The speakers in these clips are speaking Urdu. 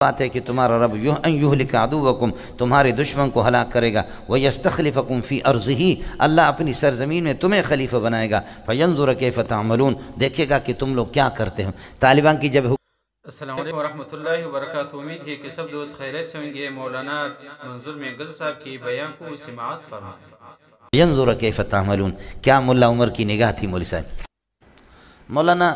بات ہے کہ تمہارا رب یہلک عدوکم تمہارے دشمن کو ہلاک کرے گا، ویستخلفکم فی ارضہ اللہ اپنی سرزمین میں تمہیں خلیفہ بنائے گا، فینظر کیف تعملون دیکھے گا کہ تم لوگ کیا کرتے ہو۔ طالبان کی جب السلام علیکم ورحمۃ اللہ وبرکاتہ۔ امید ہے کہ سب دوست خیریت سے ہوں گے۔ مولانا منظور محنگل صاحب کی بیان کو سماعت فرمائیں۔ ینظر کیف تعملون، کیا ملا عمر کی نگاہ تھی مولوی صاحب۔ مولانا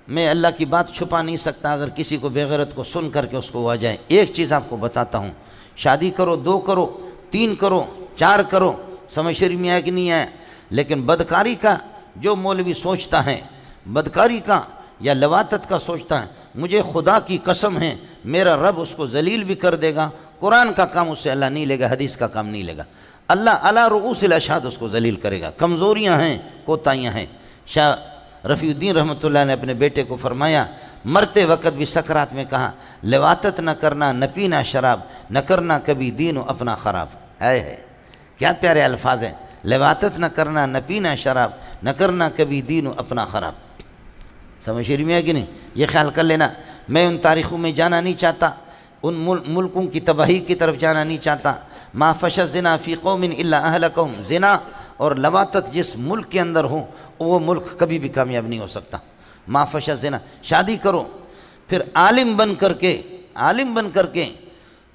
میں اللہ کی بات چھپا نہیں سکتا، اگر کسی کو بے غیرت کو سن کر کے اس کو وہ آ جائے۔ ایک چیز آپ کو بتاتا ہوں، شادی کرو، 2 کرو، 3 کرو، 4 کرو، سمجھ شریف میں آیا کہ نہیں آیا، لیکن بدکاری کا جو مولوی سوچتا ہے، بدکاری کا یا لواطت کا سوچتا ہے، مجھے خدا کی قسم ہے میرا رب اس کو ذلیل بھی کر دے گا۔ قرآن کا کام اس سے اللہ نہیں لے گا، حدیث کا کام نہیں لے گا، اللہ علی رؤوس الاشہاد اس کو ذلیل کرے گا۔ کمزوریاں ہیں، کوتاہیاں ہیں۔ شاہ رفیع الدین رحمۃ اللہ نے اپنے بیٹے کو فرمایا، مرتے وقت بھی سکرات میں کہا، لواطت نہ کرنا، نہ پینا شراب، نہ کرنا کبھی دین و اپنا خراب۔ ہے کیا پیارے الفاظ ہیں، لواطت نہ کرنا، نہ پینا شراب، نہ کرنا کبھی دین و اپنا خراب۔ سمجھ شریف میں ہے کہ نہیں؟ یہ خیال کر لینا، میں ان تاریخوں میں جانا نہیں چاہتا، ان ملکوں کی تباہی کی طرف جانا نہیں چاہتا۔ ما فشى الزنا فی قوم الا اہلکہم، زنا اور لواطت جس ملک کے اندر ہو وہ ملک کبھی بھی کامیاب نہیں ہو سکتا۔ ما فشى الزنا، شادی کرو، پھر عالم بن کر کے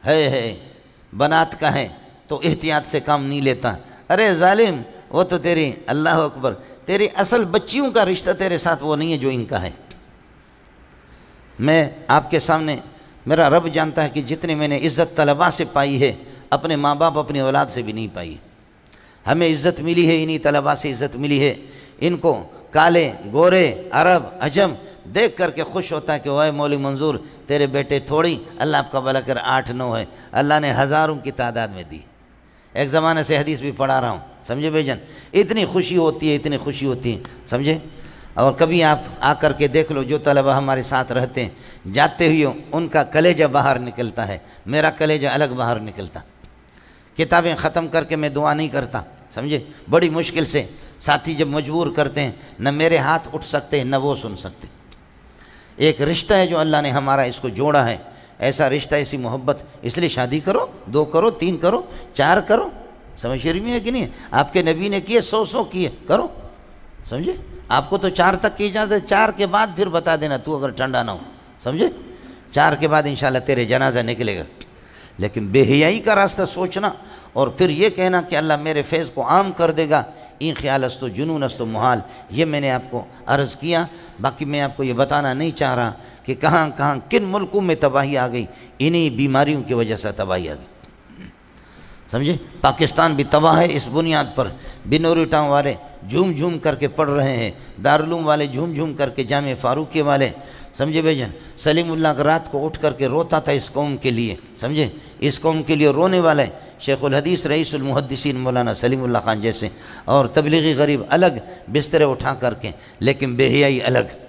ہے بنات کا ہے تو احتیاط سے کام نہیں لیتا۔ ارے ظالم، وہ تو تیری اللہ اکبر، تیری اصل بچیوں کا رشتہ تیرے ساتھ وہ نہیں ہے جو ان کا ہے۔ میں آپ کے سامنے، میرا رب جانتا ہے کہ جتنے میں نے عزت طلباء سے پائی ہے، اپنے ماں باپ اپنی اولاد سے بھی نہیں پائی۔ ہمیں عزت ملی ہے، انہی طلباء سے عزت ملی ہے۔ ان کو کالے، گورے، عرب، عجم دیکھ کر کے خوش ہوتا ہے کہ وہ مولوی منظور تیرے بیٹے تھوڑی، اللہ آپ کا بھلا کر 8-9 ہے، اللہ نے ہزاروں کی تعداد میں دی۔ ایک زمانے سے حدیث بھی پڑھا رہا ہوں، سمجھے بھائی جان؟ اتنی خوشی ہوتی ہے، اتنی خوشی ہوتی ہے، سمجھے؟ اور کبھی آپ آ کر کے دیکھ لو، جو طلبہ ہمارے ساتھ رہتے ہیں، جاتے ہوئے ان کا کلیجہ باہر نکلتا ہے، میرا کلیجہ الگ باہر نکلتا۔ کتابیں ختم کر کے میں دعا نہیں کرتا، سمجھے؟ بڑی مشکل سے ساتھی جب مجبور کرتے ہیں، نہ میرے ہاتھ اٹھ سکتے ہیں، نہ وہ سن سکتے۔ ایک رشتہ ہے جو اللہ نے ہمارا اس کو جوڑا ہے، ایسا رشتہ، ایسی محبت، اس لیے شادی کرو، 2 کرو، 3 کرو، 4 کرو۔ سمجھ شریف میں ہے کہ نہیں؟ آپ کے نبی نے کیے، 100 کیے، کرو، سمجھے؟ آپ کو تو 4 تک کی اجازت ہے، 4 کے بعد پھر بتا دینا تو اگر ٹھنڈا نہ ہو، سمجھے؟ 4 کے بعد انشاءاللہ تیرے جنازہ نکلے گا۔ لیکن بے حیائی کا راستہ سوچنا اور پھر یہ کہنا کہ اللہ میرے فیض کو عام کر دے گا، این خیال است و جنون است و محال، یہ میں نے آپ کو عرض کیا۔ باقی میں آپ کو یہ بتانا نہیں چاہ رہا کہ کہاں کہاں کن ملکوں میں تباہی آ گئی، انہی بیماریوں کی وجہ سے تباہی آ گئی، سمجھے؟ پاکستان بھی تباہ ہے اس بنیاد پر، بنوری ٹاؤن والے جھوم جھوم کر کے پڑھ رہے ہیں، دارالعلوم والے جھوم جھوم کر کے، جامع فاروقیہ والے، سمجھے بھائی جان؟ سلیم اللہ رات کو اٹھ کر کے روتا تھا اس قوم کے لیے، سمجھے؟ اس قوم کے لیے رونے والے شیخ الحدیث رئیس المحدثین مولانا سلیم اللہ خان جیسے، اور تبلیغی غریب الگ بسترے اٹھا کر کے، لیکن بے حیائی الگ۔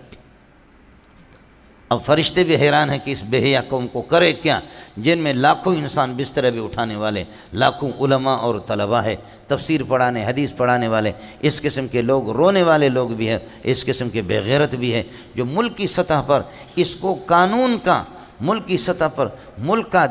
اب فرشتے بھی حیران ہیں کہ اس بے حیا قوم کو کرے کیا، جن میں لاکھوں انسان بسترے بھی اٹھانے والے، لاکھوں علماء اور طلباء ہے، تفسیر پڑھانے، حدیث پڑھانے والے، اس قسم کے لوگ، رونے والے لوگ بھی ہیں، اس قسم کے بے غیرت بھی ہے، جو ملک کی سطح پر اس کو قانون کا، ملک کی سطح پر ملک کا